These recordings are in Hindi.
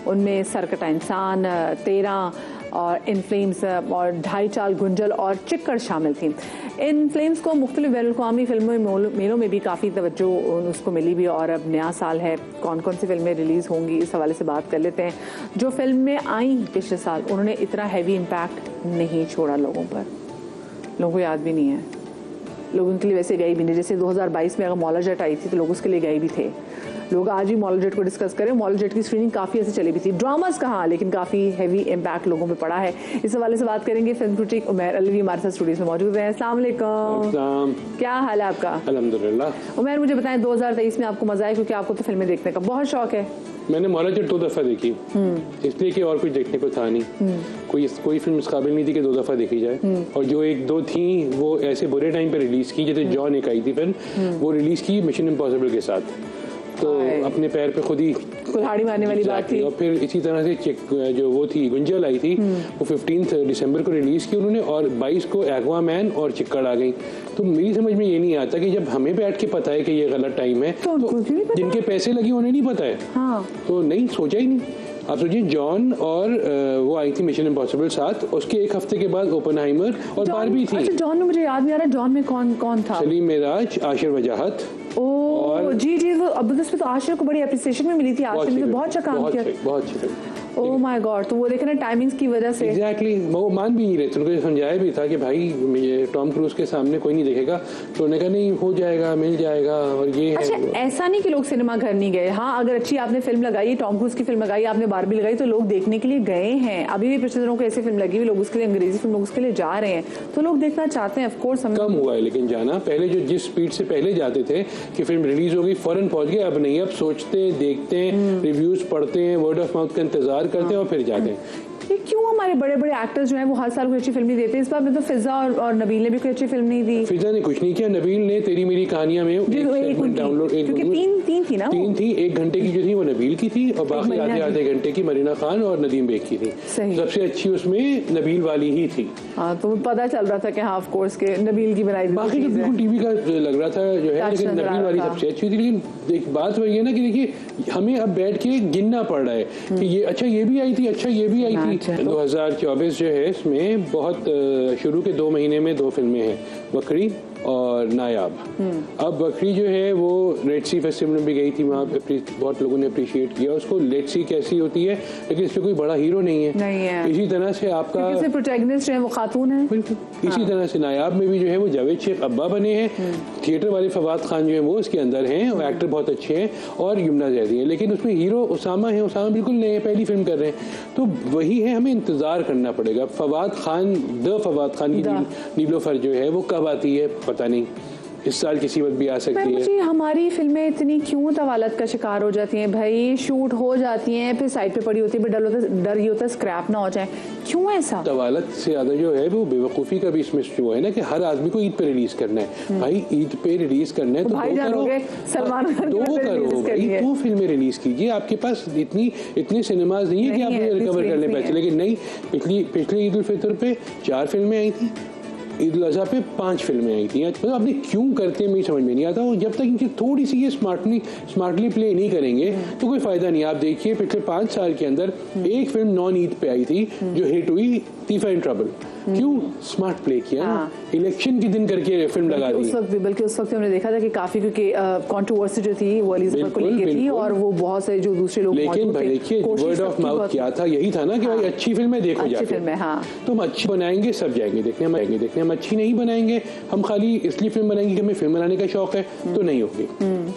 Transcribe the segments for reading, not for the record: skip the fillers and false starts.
उनमें सरकटा इंसान, 13 और इन फ्लेम्स और 2.5 चाल गुंजल और चिक्कड़ शामिल थी। इन फ्लेम्स को मुख्तलिफ बैनुल-अक़वामी फिल्मों मेलों में भी काफ़ी तवज्जो उसको मिली भी, और अब नया साल है, कौन कौन सी फिल्में रिलीज़ होंगी इस हवाले से बात कर लेते हैं। जो फिल्में आई पिछले साल उन्होंने इतना हैवी इम्पैक्ट नहीं छोड़ा लोगों पर, लोगों को याद भी नहीं है, लोगों के लिए वैसे गई भी नहीं। जैसे 2022 में अगर मौला जट आई थी तो लोग उसके लिए गए भी थे, लोग आज भी मौला जट को डिस्कस करें। मौला जट की स्क्रीनिंग काफ़ी ऐसे चली भी थी, ड्रामास कहाँ लेकिन काफ़ी हैवी इम्पैक्ट लोगों पे पड़ा है। इस हवाले से बात करेंगे फिल्म क्रिटिक उमैर अलवी हमारे साथ स्टूडियो में मौजूद है। अस्सलाम वालेकुम, क्या हाल है आपका? अल्हम्दुलिल्लाह। उमैर मुझे बताएं 2023 में आपको मजा आया, क्योंकि आपको तो फिल्में देखने का बहुत शौक है। मैंने मौला जट 2 दफ़ा देखी, इसलिए कि और कुछ देखने को था नहीं, कोई फिल्म इस काबिल नहीं थी कि 2 दफ़ा देखी जाए। और जो 1-2 थी वो ऐसे बुरे टाइम पे रिलीज की, जैसे जॉन एक आई थी फिल्म, वो रिलीज की मिशन इम्पॉसिबल के साथ, तो अपने पैर पे खुद ही कुल्हाड़ी मारने वाली बात थी। और फिर इसी तरह से जो वो थी गुंजल आई थी, वो 15 दिसंबर को रिलीज की उन्होंने, और 22 को एक्वामैन और चिक्कड़ आ गई। तो मेरी समझ में ये नहीं आता कि जब हमें बैठ के पता है कि ये गलत टाइम है, तो जिनके पैसे लगे उन्हें नहीं पता है। हाँ। तो नहीं सोचा ही नहीं। आप सोचिए जॉन और वो आई थी मिशन इम्पॉसिबल 7, उसके एक हफ्ते के बाद ओपनहाइमर और बारबी थी। अच्छा, जॉन में मुझे याद नहीं आ रहा, जॉन में कौन था? सलीम मिराज, आशिर वजाहत। ओह जी, वो अब उसमें तो आशिर को बड़ी अप्रिसिएशन भी मिली थी, आशिर ने तो बहुत अच्छा काम किया, बहुत अच्छी। Oh my God. तो वो देखना टाइमिंग्स की वजह से एग्जैक्टली वो मान भी नहीं रहे थे, उनको समझाया भी था कि भाई ये टॉम क्रूज के सामने कोई नहीं देखेगा, तो उन्होंने कहा नहीं हो जाएगा, मिल जाएगा, और ये अच्छा है। ऐसा नहीं कि लोग सिनेमा घर नहीं गए, हाँ अगर अच्छी आपने फिल्म लगाई, टॉम क्रूज की फिल्म लगाई, आपने बारबी लगाई, तो लोग देखने के लिए गए हैं। अभी भी पिछले दिनों को ऐसी फिल्म लगी हुई, लोग उसके लिए, अंग्रेजी फिल्म लोग उसके लिए जा रहे हैं, तो लोग देखना चाहते हैं। ऑफकोर्स कम हुआ है लेकिन जाना, पहले जो जिस स्पीड से पहले जाते थे कि फिल्म रिलीज हो गई फौरन पहुंच गए, अब नहीं, अब सोचते हैं, देखते हैं, रिव्यूज पढ़ते हैं, वर्ड ऑफ माउथ का इंतजार करते हैं और फिर जाते हैं। ये क्यों हमारे बड़े बड़े एक्टर्स जो हैं वो हर साल कोई अच्छी फिल्म नहीं देते? इस बार में तो फिजा और नबील ने भी कोई अच्छी फिल्म नहीं दी। फिजा ने कुछ नहीं किया, नबील ने तेरी मेरी कहानियां में डाउनलोड, क्योंकि तीन थी ना, 3 थी, 1 घंटे की जो थी वो नबील की थी, और बाकी आधे घंटे की मरीना खान और नदीम बेग की थी। सबसे अच्छी उसमें नबील वाली ही थी। हाँ, तो पता चल रहा था कि हाँ ऑफ कोर्स के नबील की बनाई, बाकी तो बिल्कुल टीवी का लग रहा था जो है, लेकिन नबील वाली सबसे अच्छी थी। लेकिन एक बात वही है ना कि देखिए हमें अब बैठ के गिनना पड़ रहा है कि ये अच्छा ये भी आई थी, अच्छा ये भी आई थी। 2024 जो है इसमें बहुत शुरू के 2 महीने में 2 फिल्में हैं, बकरी और नायाब। अब बकरी जो है वो रेड सी फेस्टिवल में भी गई थी, वहाँ बहुत लोगों ने अप्रिशिएट किया उसको। रेड सी कैसी होती है, लेकिन इसमें कोई बड़ा हीरो नहीं है। इसी तरह से आपका प्रोटैगनिस्ट है वो खातून है, बिल्कुल इसी तरह से नायाब में भी जो है वो जावेद शेख अब्बा बने हैं, थिएटर वाले फवाद खान जो है वो उसके अंदर हैं, और एक्टर बहुत अच्छे हैं, और यमुना जैदी है, लेकिन उसमें हीरो उसामा है। उसामा बिल्कुल नए पहली फिल्म कर रहे हैं, तो वही है, हमें इंतजार करना पड़ेगा। फवाद खान की नीलोफर जो है वो कब आती है पता नहीं, इस साल किसी वक्त भी आ सकती है। हमारी फिल्में इतनी क्यों तवालत का शिकार हो जाती हैं भाई? शूट हो जाती हैं, फिर साइड पे पड़ी होती है, डर ये होता है स्क्रैप ना हो जाए, क्यों ऐसा? तवालत से ज्यादा जो है वो बेवकूफ़ी का भी इसमें जो है ना कि हर आदमी को ईद पे रिलीज करना है। भाई ईद पे रिलीज करना है तो भाई सलमान खान दो करो भाई, 2 फिल्में रिलीज कीजिए। आपके पास इतनी सिनेमाज नहीं है कि आप रिकवर कर लें पैसे, लेकिन नहीं, पिछले ईद उल फितर पे 4 फिल्में आई थी, ईद उल अज़हा पे 5 फिल्में आई थी। मतलब आपने क्यों करते हैं मेरी समझ में नहीं आता, और जब तक इनकी थोड़ी सी ये स्मार्टली प्ले नहीं करेंगे तो कोई फायदा नहीं। आप देखिए पिछले 5 साल के अंदर एक फिल्म नॉन ईद पे आई थी जो हिट हुई, तीफा इन ट्रबल। क्यों? स्मार्ट प्ले किया ना, इलेक्शन के दिन करके फिल्म लगा दी। बल्कि उस वक्त हमने देखा था कि काफी, क्योंकि कंट्रोवर्सी जो थी वो एलिजाबेथ को लेके थी, और वो बहुत से जो दूसरे लोग, लेकिन भाई देखिए वर्ड ऑफ माउथ क्या था, यही था ना कि भाई अच्छी फिल्में देखो जाके, तो हम अच्छी बनाएंगे सब जाएंगे देखने। हम अच्छी नहीं बनाएंगे, हम खाली इसलिए फिल्म बनाएंगे कि हमें फिल्म बनाने का शौक है, तो नहीं होगी।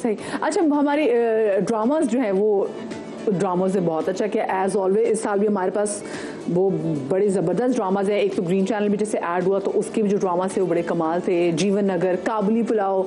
सही। अच्छा, हमारी ड्रामास जो है वो ड्रामास ने बहुत अच्छा किया एज ऑलवेज। इस साल भी हमारे पास वो बड़े ज़बरदस्त ड्रामाज हैं। एक तो ग्रीन चैनल भी जैसे ऐड हुआ तो उसके भी जो ड्रामास थे वो बड़े कमाल थे। जीवन नगर, काबुली पुलाव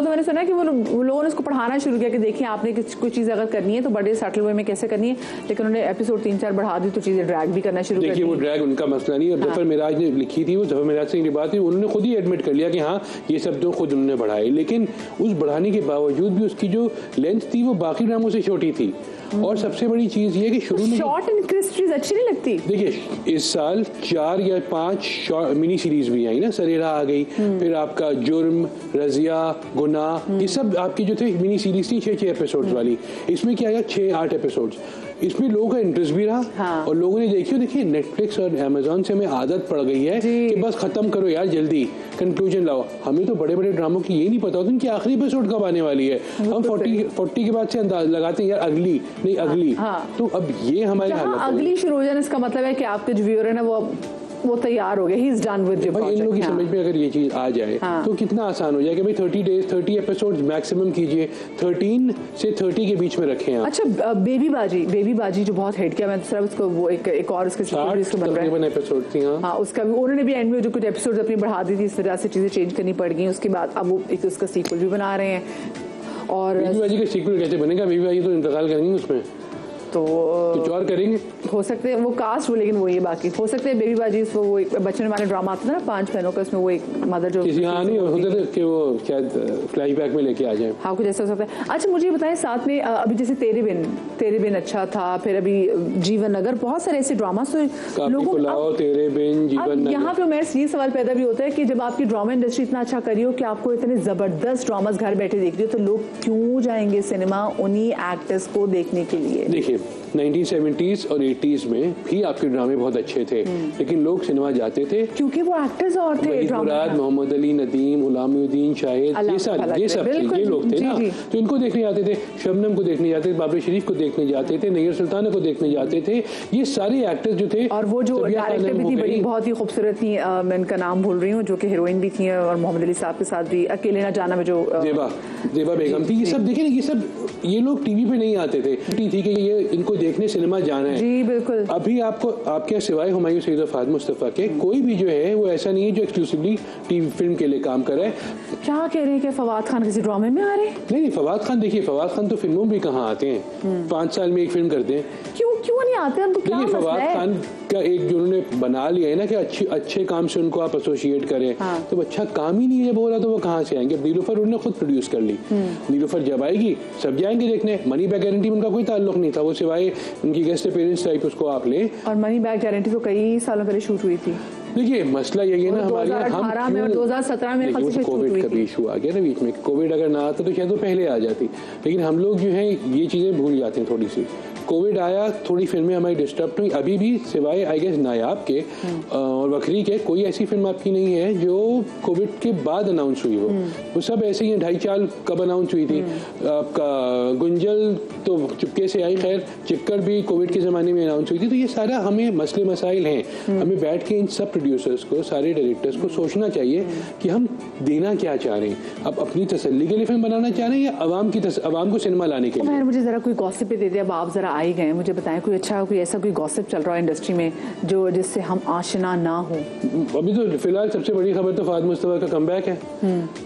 तो मैंने सुना कि वो लोगों ने उसको पढ़ाना शुरू किया कि देखिए आपने कोई चीज़ अगर करनी है तो बड़े सटल वे में कैसे करनी है, लेकिन उन्होंने एपिसोड 3-4 बढ़ा दी तो चीज़ें ड्रैग भी करना शुरू कर दी। देखिए वो ड्रैग उनका मसला नहीं, और जफर मिराज ने लिखी थी, वो जफर मिराज से ये बात थी, उन्होंने खुद ही एडमिट कर लिया कि हाँ ये सब तो खुद उन्होंने बढ़ाए, लेकिन उस बढ़ाने के बावजूद भी उसकी जो लेंथ थी वो बाकी ड्रामों से छोटी थी। और सबसे बड़ी चीज ये कि शुरू में शॉर्ट एंड क्रिस्प चीज अच्छी नहीं लगती। देखिए इस साल 4 या 5 मिनी सीरीज भी आई ना, सरेरा आ गई, फिर आपका जुर्म, रजिया, गुनाह, ये सब आपकी जो थे मिनी सीरीज थी 6-6 एपिसोड्स वाली। इसमें क्या आया 6-8 एपिसोड्स। इसमें लोगों का इंटरेस्ट भी रहा। हाँ। और लोगों ने देखिए नेटफ्लिक्स और अमेजोन से हमें आदत पड़ गई है कि बस खत्म करो यार, जल्दी कंक्लूजन लाओ। हमें तो बड़े बड़े ड्रामों की ये नहीं पता होता कि आखिरी एपिसोड कब आने वाली है। हम 40 के बाद से अंदाज लगाते हैं यार अगली नहीं अगली। तो अब ये हमारे हालत अगली शुरू हो जाए, इसका मतलब है कि आपके जो व्यूअर है ना वो तैयार हो गए, he is done with the project. इन लोगों की समझ में अगर ये चीज आ जाए तो कितना आसान हो जाए कि भाई 30 डेज 30 एपिसोड्स मैक्सिमम कीजिए, 13 से 30 के बीच में रखें आप। अच्छा, बेबी बाजी जो बहुत हिट किया, मैं दूसरा उसको वो एक और उसके तकरीबन एपिसोड थी। हाँ, उसका भी उन्होंने भी एंड में जो कुछ एपिसोड्स अपनी बढ़ा दी थी, इस वजह से चीजें चेंज करनी पड़ गई। उसके बाद अब वो एक उसका सीक्वल भी बना रहे हैं। और बेबी बाजी का सीक्वल कैसे बनेगा? बेबी बाजी तो इंतकाल करेंगे उसमें, तो कुछ और करेंगे हो सकते हैं वो कास्ट वो, लेकिन वो ये बाकी हो सकते हैं बेबी बाजी वो एक बच्चन हमारे ड्रामा आता था ना 5 बहनों का, उसमें वो एक मदर जो किसी यहाँ नहीं होते थे कि वो शायद फ्लैशबैक में लेके आ जाए। हाँ, कुछ ऐसा हो सकता है। अच्छा, मुझे बताएं साथ में अभी जैसे तेरे बिन अच्छा था, फिर अभी जीवन नगर, बहुत सारे ऐसे ड्रामास तो लोगों तेरे बिन जीवन नगर। यहाँ पे मेरे ये सवाल पैदा भी होता है कि जब आपकी ड्रामा इंडस्ट्री इतना अच्छा करी हो कि आपको इतने जबरदस्त ड्रामास घर बैठे देख रही हो, तो लोग क्यों जाएंगे सिनेमा उन्हीं एक्टर्स को देखने के लिए? देखिए 1970s और 80s में भी आपके ड्रामे बहुत अच्छे थे, लेकिन लोग सिनेमा जाते थे क्योंकि वो एक्टर्स और थे। मुराद, मोहम्मद अली, नदीम, गुलामुद्दीन, शाहिद, ये लोग थे ना, तो इनको देखने जाते थे। शबनम को देखने जाते थे, बाबर शरीफ को देखने जाते थे, नैयर सुल्ताना को देखने जाते थे। ये सारे एक्टर्स जो थे, और वो जो डायरेक्टर भी थी बड़ी बहुत ही खूबसूरत थी, मैं इनका नाम भूल रही हूँ, जो कि हीरोइन भी थी, और मोहम्मद अली साहब के साथ भी अकेले ना जाना में जो जेबा बेगम थी। ये सब देखे, ये लोग टीवी पे नहीं आते थे, थी कि ये इनको देखने सिनेमा जाना है। जी बिल्कुल। अभी आपको आपके सिवाय हुमायूं सईद और फातिमा मुस्तफा के कोई भी जो है वो ऐसा नहीं है जो एक्सक्लूसिवली टीवी फिल्म के लिए काम कर रहा है। क्या कह रहे हैं कि फवाद खान किसी ड्रामे में आ रहे हैं? नहीं, फवाद खान देखिए, फवाद खान तो फिल्मों में कहाँ आते हैं, 5 साल में एक फिल्म करते हैं। क्यों नहीं आते? देखिए फवाद खान का एक जो उन्होंने बना लिया है ना कि अच्छे काम से उनको आप एसोसिएट करें, तो अच्छा काम ही नहीं है बोला तो वो कहाँ से आएंगे? नीलूफर उन्होंने खुद प्रोड्यूस कर ली, नीलूफर जब आएगी सब जाएंगे देखने। मनी बैक गारंटी में उनका कोई ताल्लुक नहीं था, वो सिवाय उनकी गेस्ट अपीयरेंस टाइप उसको आप ले। और मनी बैक गारंटी तो कई सालों पहले शूट हुई थी। देखिए मसला यही है ना हमारे यहाँ, हम में और 2017 में कोविड का भी इशू आ गया ना बीच में। कोविड अगर ना आता तो शायद वो पहले आ जाती, लेकिन हम लोग जो है ये चीजें भूल जाते हैं थोड़ी सी। कोविड आया, थोड़ी फिल्में हमारी डिस्टर्ब हुई। अभी भी सिवाय आई गेस नायाब के और वखरी के कोई ऐसी फिल्म आपकी नहीं है जो कोविड के बाद अनाउंस हुई हो। वो सब ऐसे ही हैं। ढाई चाल कब अनाउंस हुई थी आपका, गुंजल तो चुपके से आई, खैर चिक्कर भी कोविड के ज़माने में अनाउंस हुई थी। तो ये सारा हमें मसले मसाइल हैं, हमें बैठ के इन सब प्रोड्यूसर्स को, सारे डायरेक्टर्स को सोचना चाहिए कि हम देना क्या चाह रहे हैं। अब अपनी तसल्ली के लिए फिल्म बनाना चाह रहे हैं या अवाम को सिनेमा लाने के लिए? मुझे जरा कोई गॉसिप दे दे, अब आप जरा आई गए, मुझे बताएं कोई अच्छा कोई ऐसा कोई गॉसिप चल रहा है इंडस्ट्री में जो जिससे हम आशना ना हो। अभी तो फिलहाल सबसे बड़ी खबर तो फातिमा मुस्तफा का कमबैक है,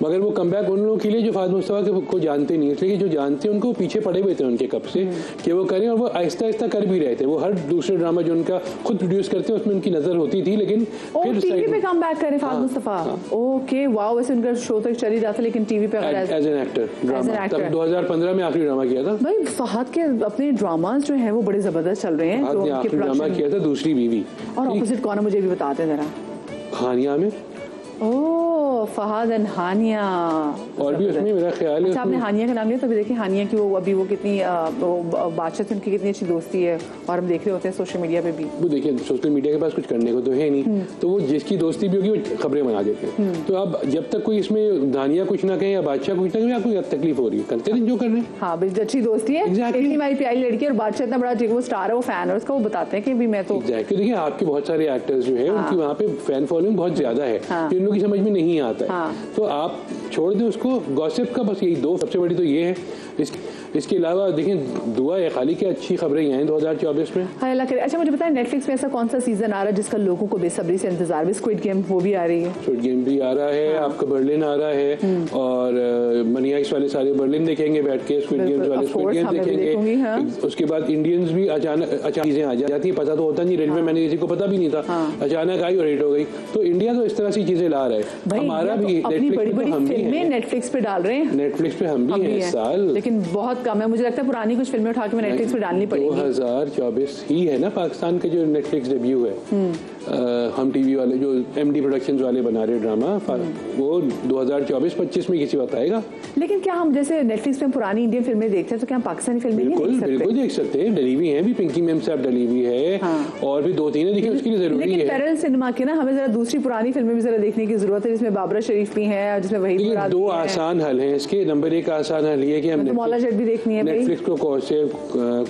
मगर वो कमबैक उन लोगों के लिए जो फातिमा मुस्तफा को जानते नहीं, इसलिए जो जानते हैं उनको पीछे पड़े हुए थे उनके कब से कि वो करें, और वो आहिस्ता आहिस्ता कर भी रहे थे। वो हर दूसरे ड्रामा जो उनका खुद प्रोड्यूस करते हैं उसमें उनकी नजर होती थी, लेकिन फिर टीवी पे कमबैक करे फातिमा मुस्तफा। Okay, wow. वैसे उनका शो तक चल ही रहा था, लेकिन टीवी पे एज एन एक्टर ड्रामा, तब 2015 में आखिरी ड्रामा किया था। भाई फहद के अपने ड्रामास जो हैं वो बड़े जबरदस्त चल रहे हैं। आखिरी ड्रामा किया था दूसरी बीवी। और ऑपोजिट कौन है मुझे भी बताते जरा। हानिया में। ओह, फहद एंड हानिया। और भी उसमें मेरा ख्याल है। अच्छा, आपने हानिया का नाम लिया तो अभी देखिए हानिया की वो अभी वो कितनी बादशाह से उनकी कितनी अच्छी दोस्ती है, और हम देख रहे होते हैं सोशल मीडिया पे भी। वो देखिए सोशल मीडिया के पास कुछ करने को तो है नहीं, तो वो जिसकी दोस्ती भी होगी वो खबरें बना देते हैं। तो अब जब तक कोई इसमें दानिया कुछ ना कहे या बादशाह कुछ ना कहे, आपको तकलीफ हो रही है, करते हैं जो कर रहे हैं। हाँ, अच्छी दोस्ती है, इतनी हमारी प्यारी लड़की, और बादशाह इतना बड़ा वो स्टार है, वो फैन है उसका, वो बताते हैं कि भी मैं तो देखिए आपके बहुत सारे एक्टर्स जो है उनकी वहाँ पे फैन फॉलोइंग बहुत ज्यादा है, इन लोगों की समझ में नहीं आता है। तो आप छोड़ दें उसको, गॉसिप का बस यही दो सबसे बड़ी तो ये है। इसके अलावा देखें दुआ है खाली कि अच्छी खबरें हैं 2024 में। हाँ, अल्लाह करे। अच्छा, मुझे बताएं नेटफ्लिक्स में ऐसा कौन सा सीजन आ रहा है जिसका लोगों को बेसब्री से इंतजार है? स्क्विड गेम वो भी आ रही है। स्क्विड गेम भी आ रहा है, आपका बर्लिन आ रहा है, और मनी आइस्ट वाले सारे बर्लिन देखेंगे बैठ के, स्क्विड गेम्स वाले स्क्विड गेम देखेंगे। उसके बाद इंडियंस भी अचानक चीजें आ जाती है, पता तो होता नहीं, रेलवे मैंने किसी को पता भी नहीं था, अचानक आई और हिट हो गई। तो इंडिया तो इस तरह से चीजें ला रहा है। हमारा भी नेटफ्लिक्स पे डाल रहे हैं, नेटफ्लिक्स पे हम भी हैं इस साल, लेकिन बहुत कम है। मुझे लगता है पुरानी कुछ फिल्में उठा के नेटफ्लिक्स पे डालनी पड़ेगी। 2024 ही है ना पाकिस्तान का जो नेटफ्लिक्स डेब्यू है। हम टीवी वाले जो MD प्रोडक्शंस वाले बना रहे ड्रामा, वो 2024-25 में किसी वक्त आएगा। लेकिन क्या हम जैसे नेटफ्लिक्स पे पुरानी इंडियन फिल्में देखते हैं तो क्या हम पाकिस्तानी फिल्में नहीं देख सकते? बिल्कुल देख सकते हैं, डली हुई है भी, पिंकी मैम साहब डली हुई है। हाँ। और भी 2-3 है, देखिए उसके लिए जरूरी है। लेकिन पैरेलल सिनेमा की ना हमें जरा दूसरी पुरानी फिल्में भी जरा देखने की जरूरत है, जिसमें बाबरा शरीफ भी है, जिसमें वही 2 आसान हल है इसके। नंबर 1 आसान हल ये कि हम मौला जट भी देखनी है, नेटफ्लिक्स को से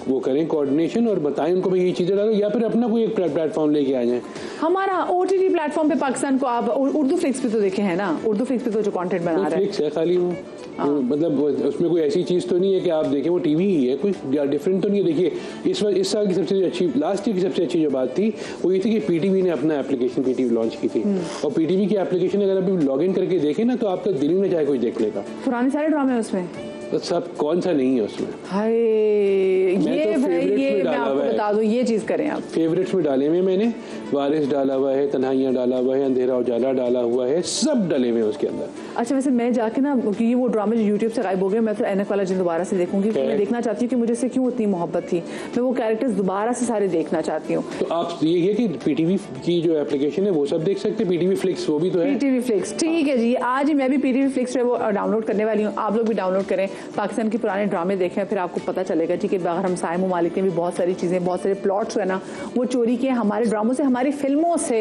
वो करें कोऑर्डिनेशन और बताएं उनको ये चीजें डालो, या फिर अपना कोई एक प्लेटफॉर्म लेके आ जाए। हमारा OTT प्लेटफॉर्म पे पाकिस्तान को आप उर्दू फ्लिक्स पे तो देखे हैं ना, उर्दू फ्लिक्स पे तो जो कंटेंट बना रहे हैं खाली वो मतलब उसमें कोई ऐसी चीज तो नहीं है कि आप देखें, वो टीवी ही है, कोई डिफरेंट तो नहीं है। देखिए इस साल की सबसे अच्छी, लास्ट ईयर की सबसे अच्छी जो बात थी वो ये थी कि PTV ने अपना एप्लीकेशन PTV लॉन्च की थी, और PTV की एप्लीकेशन अगर अभी लॉग इन करके देखें ना तो आपका दिल ही न चाहे कुछ देखने का। पुराने सारे ड्रामे उसमें तो सब कौन सा नहीं है उसमें? हाय ये भाई ये मैं आपको बता दूं, ये चीज करें आप। फेवरेट्स में डाले हुए मैंने, वारिस डाला हुआ है, तन्हाइयां डाला हुआ है, अंधेरा उजाला डाला हुआ है, सब डले हुए उसके अंदर। अच्छा वैसे मैं जाके ना, क्योंकि वो ड्रामे जो यूट्यूब से गायब हो गए, मैं तो ऐनक वाला जिन दोबारा से देखूंगी, मैं देखना चाहती हूँ कि मुझे से क्यों इतनी मोहब्बत थी, मैं वो कैरेक्टर्स दोबारा से सारे देखना चाहती हूँ। तो आप ये है कि PTV की जो एप्लीकेशन है वो सब देख सकते हैं, PTV फ्लिक्स वो भी तो है। PTV फ्लिक्स ठीक है जी, आज ही मैं भी PTV फ्लिक्स पे वो डाउनलोड करने वाली हूँ, आप लोग भी डाउनलोड करें, पाकिस्तान के पुराने ड्रामे देखें, फिर आपको पता चलेगा ठीक है। बाहर हम साइम मालिक ने भी बहुत सारी चीजें, बहुत सारे प्लॉट्स है ना वो चोरी किए हमारे ड्रामों से, हमारी फिल्मों से।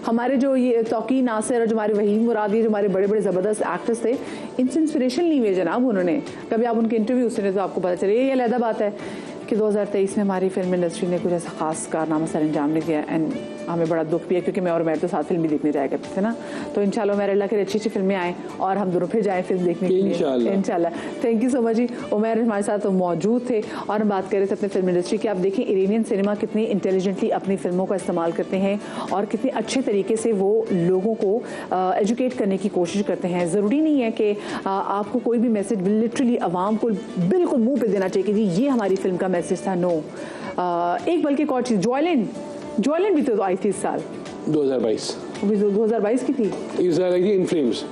हमारे जो ये तौकीर नासिर और जो हमारे वहीद मुरादी, जो हमारे बड़े बड़े जबरदस्त एक्टर्स थे, इनसे इंस्पिरेशन ली हुई जनाब उन्होंने। कभी आप उनके इंटरव्यू सुने तो आपको पता चले। ये अलग बात है कि 2023 में हमारी फिल्म इंडस्ट्री ने कुछ ऐसा खास कारनामा सर अंजाम नहीं दिया, एंड हमें बड़ा दुख भी है, क्योंकि मैं और उमैर तो साथ फिल्म भी देखने जाया करते थे ना। तो इंशाल्लाह उमैर अल्लाह के अच्छी अच्छी फिल्में आए और हम दोनों फिर जाएं फिल्म देखने के लिए इंशाल्लाह। थैंक यू सो मच जी। उमैर हमारे साथ तो मौजूद थे और हम बात कर रहे थे अपने फिल्म इंडस्ट्री की। आप देखें इरानियन सिनेमा कितनी इंटेलिजेंटली अपनी फिल्मों का इस्तेमाल करते हैं और कितने अच्छे तरीके से वो लोगों को एजुकेट करने की कोशिश करते हैं। ज़रूरी नहीं है कि आपको कोई भी मैसेज लिटरली आवाम को बिल्कुल मुँह पर देना चाहिए कि जी ये हमारी फिल्म का मैसेज था। नो, एक बल्कि एक और चीज़, जॉयलैंड भी तो आई थी इस साल 2022 की थी, इस साल आई थी इन फ्लेम्स।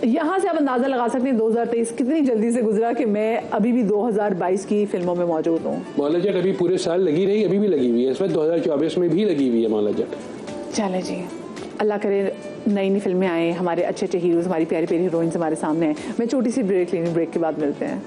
यहाँ से आप अंदाजा लगा सकते हैं 2023 कितनी जल्दी से गुजरा कि मैं अभी भी 2022 की फिल्मों में मौजूद हूँ। मौला जट अभी पूरे साल लगी रही, अभी भी लगी हुई है, इस बार 2024 में भी लगी हुई है मौला जट। चले जी, अल्लाह करे नई नई फिल्में आए, हमारे अच्छे अच्छे हीरोज, हमारी प्यारी प्यारी हीरोइंस हमारे सामने आए। मैं छोटी सी ब्रेक लेनी, ब्रेक के बाद मिलते हैं।